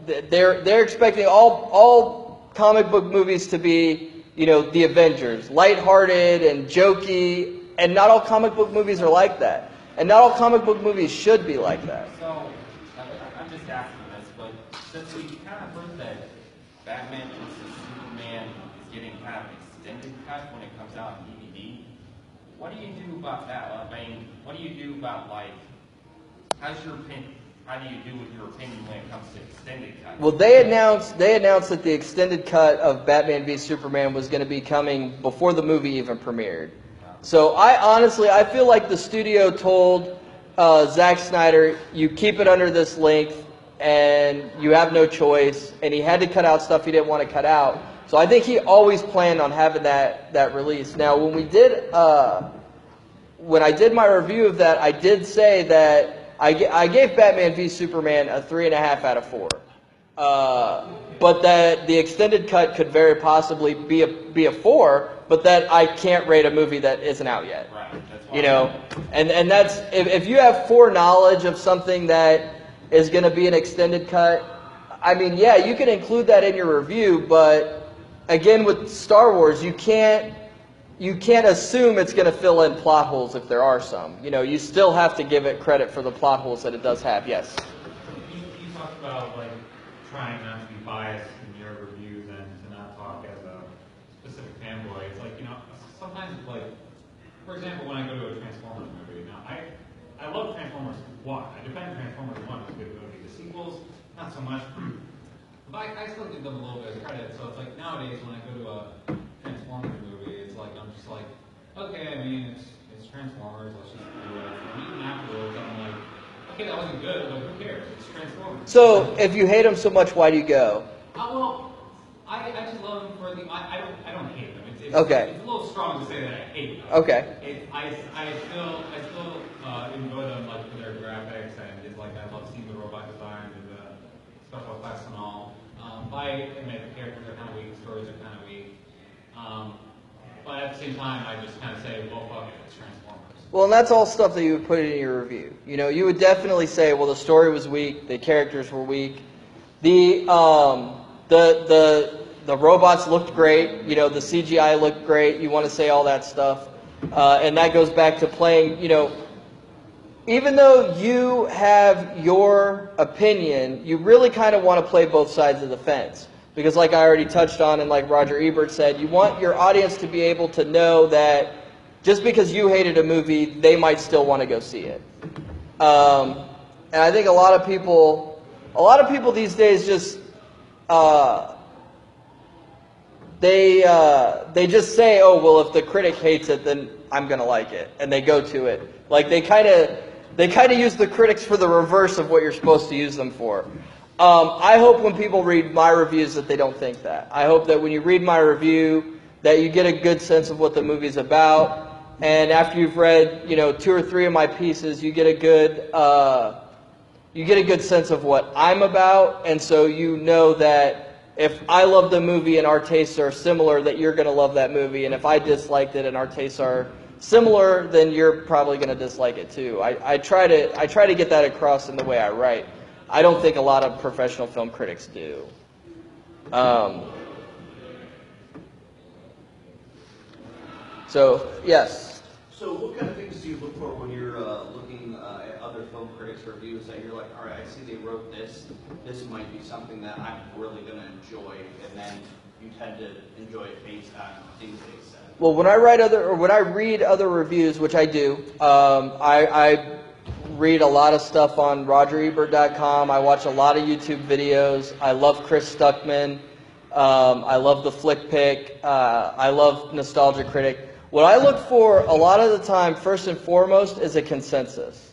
they're expecting all comic book movies to be, you know, the Avengers, lighthearted and jokey, and not all comic book movies are like that. And not all comic book movies should be like that. So, I'm just asking this, but since we kind of heard that Batman vs. Superman is getting kind of extended cut when it comes out on DVD, what do you do about that? I mean, what do you do about, like, how do you do with your opinion when it comes to extended cut? Well, they announced that the extended cut of Batman v Superman was going to be coming before the movie even premiered. So I feel like the studio told Zack Snyder, you keep it under this length and you have no choice, and he had to cut out stuff he didn't want to cut out. So I think he always planned on having that release. Now, when I did my review of that, I did say that I gave Batman v Superman a 3.5 out of 4. but that the extended cut could very possibly be a 4, but that I can't rate a movie that isn't out yet. Right. That's why You know, and that's if you have foreknowledge of something that is going to be an extended cut. I mean, yeah, you can include that in your review, but again, with Star Wars, you can't assume it's going to fill in plot holes if there are some. You know, you still have to give it credit for the plot holes that it does have. Yes. You talked about like trying not to be biased in your reviews and to not talk as a specific fanboy. It's like, you know, sometimes like, for example, when I go to a Transformers movie, now I love Transformers 1. I defend Transformers 1 as a good movie. The sequels, not so much. But I still give them a little bit of credit. So it's like nowadays when I go to a Transformers movie, it's like I'm just like, okay, I mean it's Transformers, let's just do it. And even afterwards, I'm like, okay, that wasn't good, but who cares? It's Transformers. So, if you hate them so much, why do you go? Well, I just love them for the. I don't hate them. It's Okay. It's a little strong to say that I hate them. Okay. I still enjoy them like for their graphics and just like I love seeing the robot designs and the special effects and all. But I admit the characters are kind of weak, the stories are kind of weak. But at the same time, I just kind of say, well, fuck it, it's Transformers. Well, and that's all stuff that you would put in your review. You know, you would definitely say, well, the story was weak, the characters were weak, the robots looked great, you know, the CGI looked great. You want to say all that stuff, and that goes back to playing. You know, even though you have your opinion, you really kind of want to play both sides of the fence. Because like I already touched on and like Roger Ebert said, you want your audience to be able to know that just because you hated a movie, they might still want to go see it. And I think a lot of people these days just, they just say, oh, well, if the critic hates it, then I'm going to like it. And they go to it. Like they kind of use the critics for the reverse of what you're supposed to use them for. I hope when people read my reviews that they don't think that. I hope that when you read my review that you get a good sense of what the movie's about, and after you've read, you know, 2 or 3 of my pieces, you get a good sense of what I'm about, and so you know that if I love the movie and our tastes are similar, that you're going to love that movie, and if I disliked it and our tastes are similar, then you're probably going to dislike it too. I try to get that across in the way I write. I don't think a lot of professional film critics do. So, yes. So what kind of things do you look for when you're looking at other film critics' reviews that you're like, all right, I see they wrote this. This might be something that I'm really going to enjoy, and then you tend to enjoy it based on things they said. Well, when I read other reviews, which I do, I read a lot of stuff on RogerEbert.com. I watch a lot of YouTube videos. I love Chris Stuckman. I love the Flick Pick. I love Nostalgia Critic. What I look for a lot of the time, first and foremost, is a consensus.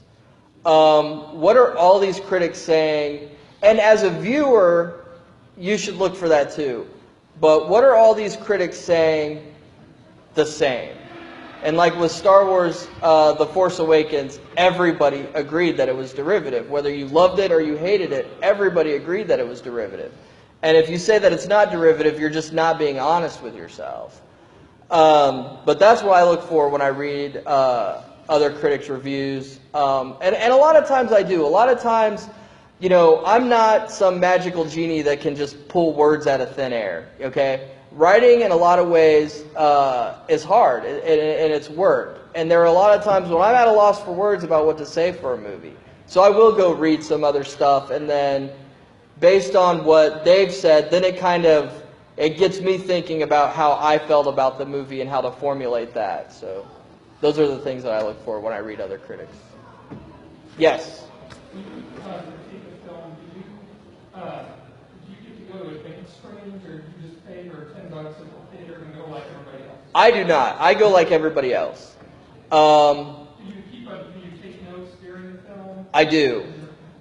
What are all these critics saying? And as a viewer, you should look for that too. But what are all these critics saying the same? And like with Star Wars, The Force Awakens, everybody agreed that it was derivative. Whether you loved it or you hated it, everybody agreed that it was derivative. And if you say that it's not derivative, you're just not being honest with yourself. But that's what I look for when I read other critics' reviews. And a lot of times I do. A lot of times, you know, I'm not some magical genie that can just pull words out of thin air, okay? Writing, in a lot of ways, is hard, and it's work. And there are a lot of times when I'm at a loss for words about what to say for a movie. So I will go read some other stuff, and then based on what they've said, then it gets me thinking about how I felt about the movie and how to formulate that. So those are the things that I look for when I read other critics. Yes? When you critique a film, do you get to go to advanced screenings, or do you just pay your $10 at the theater and go like everybody else? I do not. I go like everybody else. Do you take notes during the film? I do.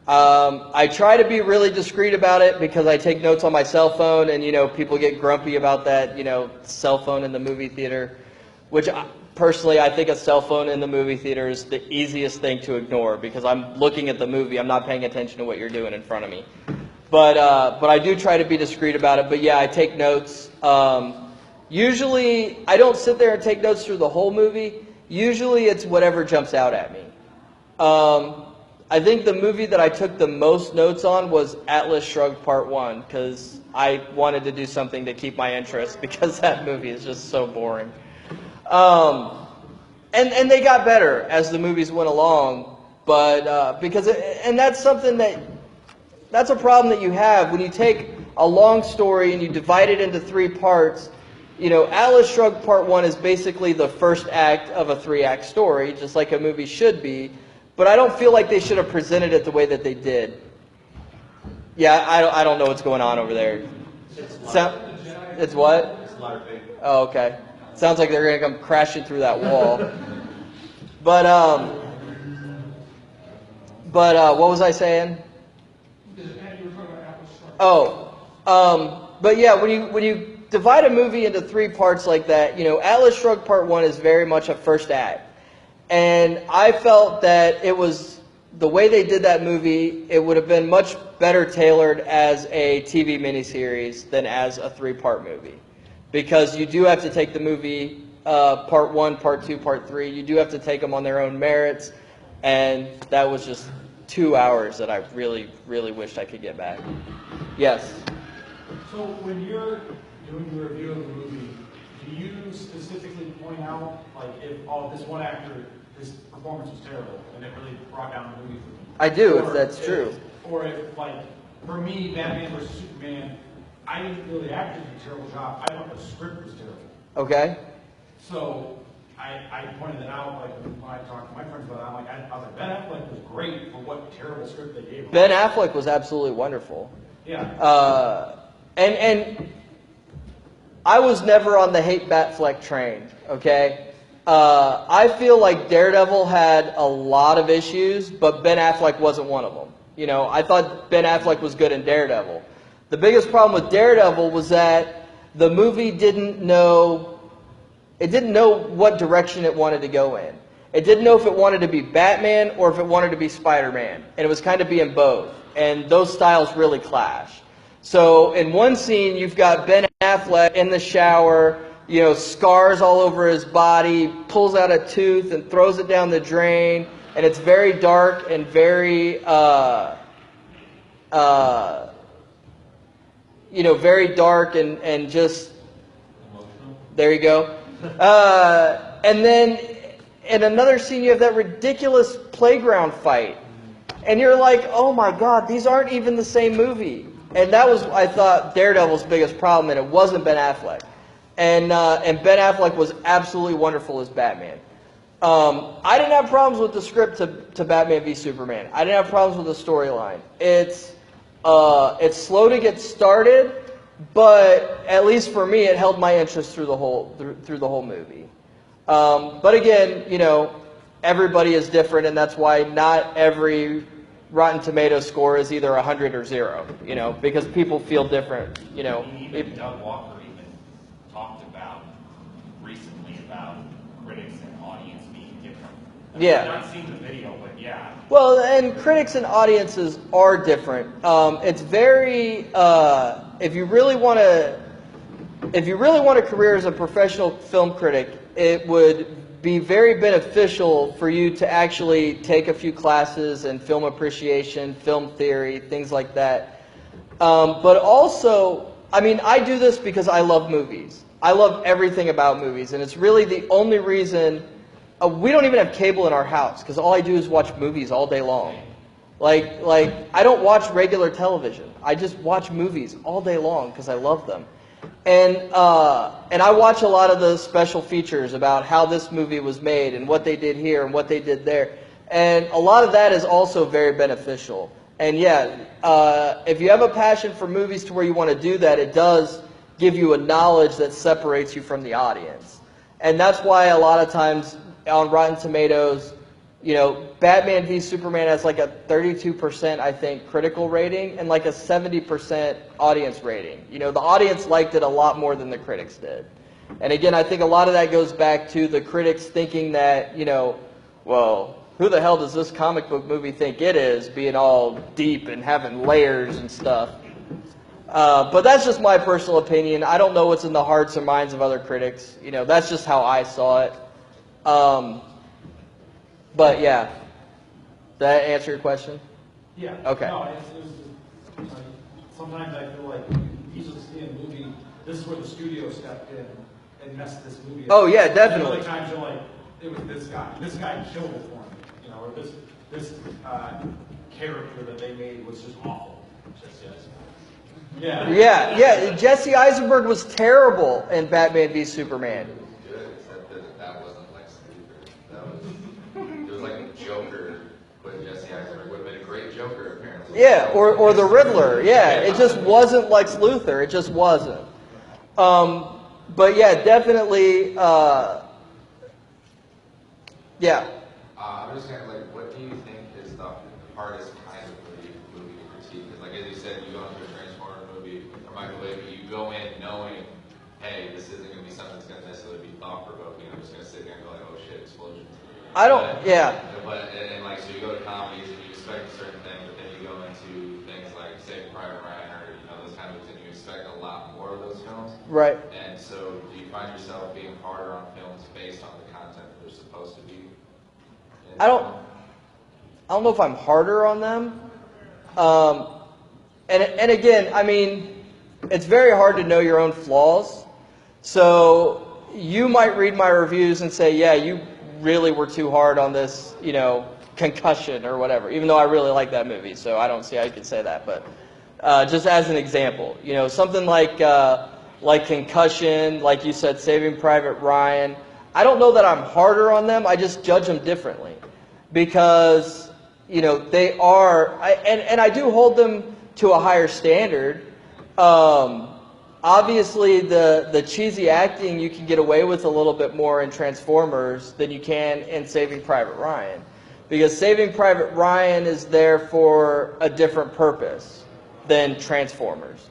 I try to be really discreet about it because I take notes on my cell phone, and, you know, people get grumpy about that, you know, cell phone in the movie theater, which personally I think a cell phone in the movie theater is the easiest thing to ignore because I'm looking at the movie. I'm not paying attention to what you're doing in front of me. But I do try to be discreet about it. But yeah, I take notes. Usually, I don't sit there and take notes through the whole movie. Usually, it's whatever jumps out at me. I think the movie that I took the most notes on was Atlas Shrugged Part 1, because I wanted to do something to keep my interest, because that movie is just so boring. And they got better as the movies went along, but and that's something that's a problem that you have when you take a long story and you divide it into 3 parts. You know, Atlas Shrugged Part 1 is basically the first act of a 3-act story, just like a movie should be. But I don't feel like they should have presented it the way that they did. Yeah, I don't know what's going on over there. It's what? It's LARPing. Oh, okay. Sounds like they're going to come crashing through that wall. But what was I saying? But yeah, when you divide a movie into 3 parts like that, you know, Atlas Shrugged Part 1 is very much a first act. And I felt that it was, the way they did that movie, it would have been much better tailored as a TV miniseries than as a 3-part movie. Because you do have to take the movie part 1, part 2, part 3. You do have to take them on their own merits. And that was just 2 hours that I really, really wished I could get back. Yes? So when you're doing your review of the movie, do you specifically point out, like, if, oh, this one actor, his performance was terrible, and it really brought down the movie for me? I do, if that's true. Or if, like, for me, Batman versus Superman, I didn't feel the actors did a terrible job. I thought the script was terrible. Okay. So I pointed it out, like, when I talked to my friends about it, I was like, Ben Affleck was great for what terrible script they gave him. Ben Affleck was absolutely wonderful. Yeah. And I was never on the hate Batfleck train, okay? I feel like Daredevil had a lot of issues, but Ben Affleck wasn't one of them. You know, I thought Ben Affleck was good in Daredevil. The biggest problem with Daredevil was that the movie didn't know what direction it wanted to go in. It didn't know if it wanted to be Batman or if it wanted to be Spider-Man. And it was kind of being both. And those styles really clash. So in one scene, you've got Ben Affleck in the shower, you know, scars all over his body, pulls out a tooth and throws it down the drain. And it's very dark and very, very dark and just, there you go. And then in another scene, you have that ridiculous playground fight. And you're like, oh my God, these aren't even the same movie. And that was, I thought, Daredevil's biggest problem, and it wasn't Ben Affleck. And Ben Affleck was absolutely wonderful as Batman. I didn't have problems with the script to Batman v Superman. I didn't have problems with the storyline. It's slow to get started, but at least for me, it held my interest through the whole movie. But again, you know, everybody is different, and that's why not every Rotten Tomatoes score is either 100 or 0. You know, because people feel different. You know, even Doug Walker even talked about recently about critics and audience being different. Yeah. I've not seen the video, but yeah. Well, and critics and audiences are different. It's very if you really want a career as a professional film critic, it would be very beneficial for you to actually take a few classes in film appreciation, film theory, things like that. But also, I mean, I do this because I love movies. I love everything about movies, and it's really the only reason. We don't even have cable in our house because all I do is watch movies all day long. Like I don't watch regular television. I just watch movies all day long because I love them. And I watch a lot of the special features about how this movie was made and what they did here and what they did there. And a lot of that is also very beneficial. And yeah, if you have a passion for movies to where you want to do that, it does give you a knowledge that separates you from the audience. And that's why a lot of times on Rotten Tomatoes, you know, Batman v Superman has like a 32%, I think, critical rating and like a 70% audience rating. You know, the audience liked it a lot more than the critics did. And again, I think a lot of that goes back to the critics thinking that, you know, well, who the hell does this comic book movie think it is, being all deep and having layers and stuff. But that's just my personal opinion. I don't know what's in the hearts or minds of other critics. You know, that's just how I saw it. But yeah, did that answer your question? Yeah. Okay. No, sometimes I feel like you just see a movie, this is where the studio stepped in and messed this movie up. Oh yeah, definitely. And other times you're like, it was this guy. This guy killed it for me. You know, or this character that they made was just awful. Yeah. Yeah. Jesse Eisenberg was terrible in Batman v Superman. Good, except that wasn't Lex Luthor. It was like a Joker with Jesse Eisenberg. Would have been a great Joker, apparently. Yeah, or the Riddler. Yeah, it just wasn't Lex Luthor. It just wasn't. But yeah, definitely. Yeah. I'm just kind of like, what do you think is the hardest kind of movie to critique? Because, like as you said, you go into a Transformer movie or Michael Bay, but you go in knowing, hey, this isn't going to be something that's going to necessarily be thought-provoking. I'm just going to sit there and go like, oh shit, explosions. And like, so you go to comedies and you expect a certain thing, but then you go into things like Saving Private Ryan or those kind of movies, and you expect a lot more of those films. Right. And so, do you find yourself being harder on films based on the content that they're supposed to be? I don't know if I'm harder on them. And again, I mean, it's very hard to know your own flaws. So you might read my reviews and say, yeah, you really were too hard on this, Concussion or whatever, even though I really like that movie. So I don't see how you could say that. But just as an example, something like Concussion, like you said, Saving Private Ryan, I don't know that I'm harder on them. I just judge them differently because, they are, and I do hold them to a higher standard. Obviously, the cheesy acting you can get away with a little bit more in Transformers than you can in Saving Private Ryan. Because Saving Private Ryan is there for a different purpose than Transformers.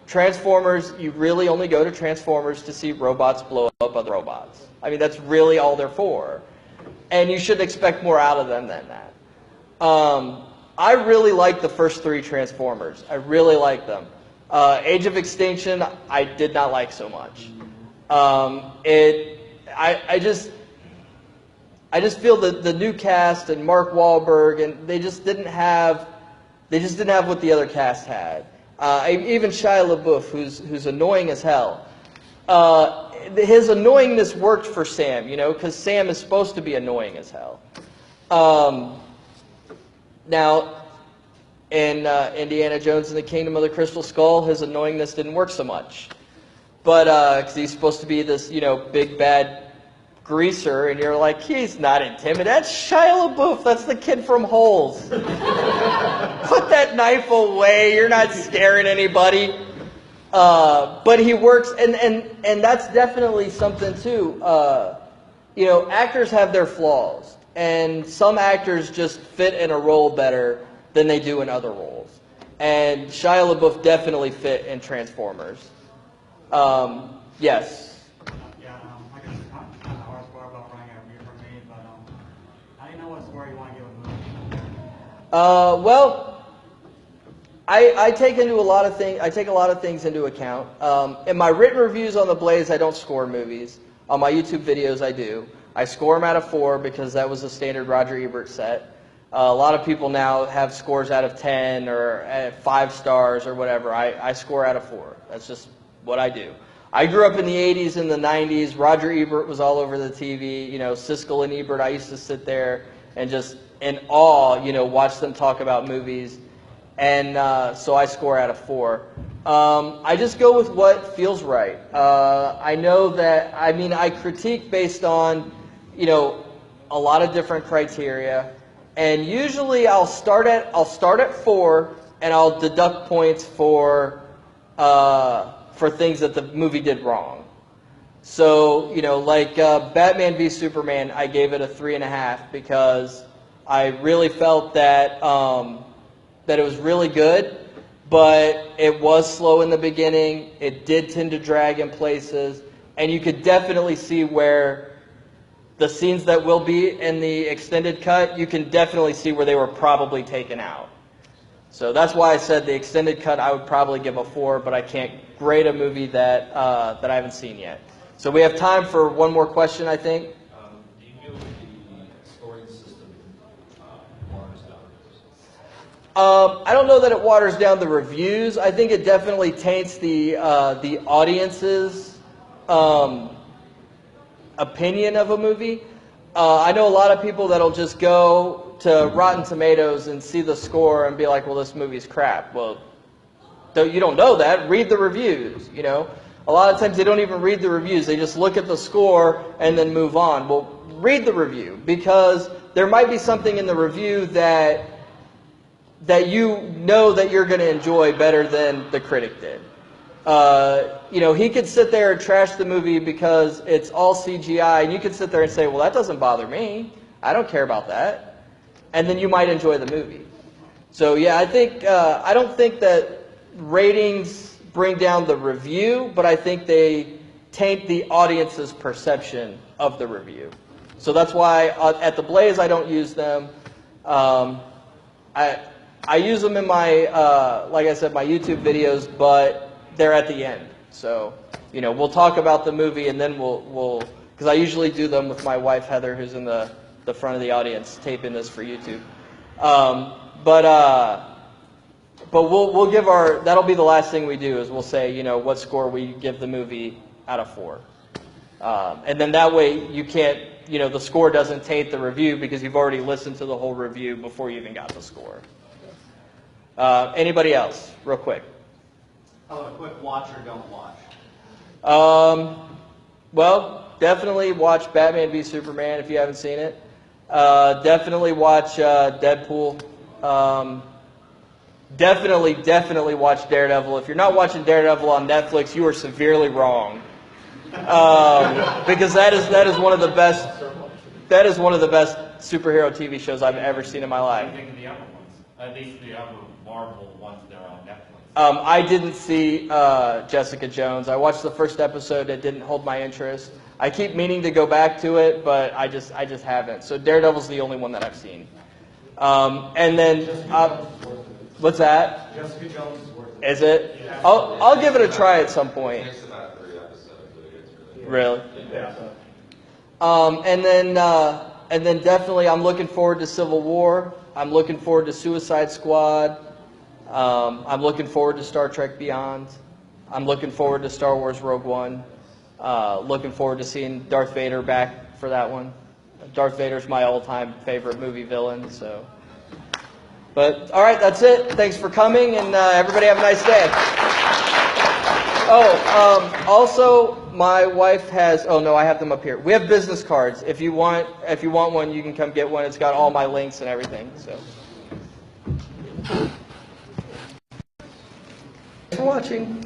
Transformers, you really only go to Transformers to see robots blow up other robots. I mean, that's really all they're for. And you should expect more out of them than that. I really like the first three Transformers. I really like them. Age of Extinction, I did not like so much. I just feel that the new cast and Mark Wahlberg, and they just didn't have what the other cast had. Even Shia LaBeouf, who's annoying as hell. His annoyingness worked for Sam, because Sam is supposed to be annoying as hell. Now, in Indiana Jones and the Kingdom of the Crystal Skull, his annoyingness didn't work so much. But because he's supposed to be this, big bad greaser, and you're like, he's not intimidating. That's Shia LaBeouf. That's the kid from Holes. Put that knife away. You're not scaring anybody. But he works, and that's definitely something too. Actors have their flaws, and some actors just fit in a role better than they do in other roles. And Shia LaBeouf definitely fit in Transformers. Yes. Yeah, I guess it's kind of hard score about writing a review for me, but how do you know what score you want to give a movie? Well, I take a lot of things into account. In my written reviews on TheBlaze, I don't score movies. On my YouTube videos, I do. I score them out of 4 because that was the standard Roger Ebert set. A lot of people now have scores out of 10 or 5 stars or whatever. I score out of 4. That's just what I do. I grew up in the 80s and the 90s. Roger Ebert was all over the TV. Siskel and Ebert, I used to sit there and just in awe, watch them talk about movies. And so I score out of 4. I just go with what feels right. I know that, I critique based on, a lot of different criteria. And usually I'll start at 4 and I'll deduct points for things that the movie did wrong. So, like Batman v Superman, I gave it a 3.5 because I really felt that it was really good, but it was slow in the beginning. It did tend to drag in places, and you could definitely see where the scenes that will be in the extended cut, you can definitely see where they were probably taken out. So that's why I said the extended cut I would probably give a 4, but I can't grade a movie that that I haven't seen yet. So we have time for one more question, I think. Do you feel the scoring system waters down? I don't know that it waters down the reviews. I think it definitely taints the audience's opinion of a movie. I know a lot of people that'll just go to Rotten Tomatoes and see the score and be like, well, this movie's crap. Well, you don't know that. Read the reviews, you know. A lot of times they don't even read the reviews. They just look at the score and then move on. Well, read the review, because there might be something in the review that you know that you're going to enjoy better than the critic did. You know, he could sit there and trash the movie because it's all CGI, and you could sit there and say, well, that doesn't bother me. I don't care about that. And then you might enjoy the movie. So, yeah, I think I don't think that ratings bring down the review, but I think they taint the audience's perception of the review. So that's why at TheBlaze I don't use them. I use them in my, like I said, my YouTube videos, but they're at the end. So, you know, we'll talk about the movie, and then we'll because I usually do them with my wife Heather, who's in the front of the audience, taping this for YouTube. But we'll give that'll be the last thing we do, is we'll say, you know, what score we give the movie out of 4. And then that way you can't, you know, the score doesn't taint the review because you've already listened to the whole review before you even got the score. Anybody else, real quick? How about a quick watch or don't watch? Well, definitely watch Batman v Superman if you haven't seen it. Definitely watch Deadpool. Definitely watch Daredevil. If you're not watching Daredevil on Netflix, you are severely wrong. Because that is one of the best. That is one of the best superhero TV shows I've ever seen in my life. What do you think of the other ones? At least the other Marvel ones that are on Netflix. I didn't see Jessica Jones. I watched the first episode. It didn't hold my interest. I keep meaning to go back to it, but I just haven't. So Daredevil's the only one that I've seen. And then, what's that? Jessica Jones is worth it. Is it? Yeah. I'll give it a try at some point. It takes about 3 episodes, but it gets Really? Yeah. And then definitely I'm looking forward to Civil War. I'm looking forward to Suicide Squad. I'm looking forward to Star Trek Beyond. I'm looking forward to Star Wars Rogue One. Looking forward to seeing Darth Vader back for that one. Darth Vader's my all-time favorite movie villain. So, but all right, that's it. Thanks for coming, and everybody have a nice day. Oh, also, my wife has. Oh no, I have them up here. We have business cards. If you want one, you can come get one. It's got all my links and everything. So. Thanks for watching.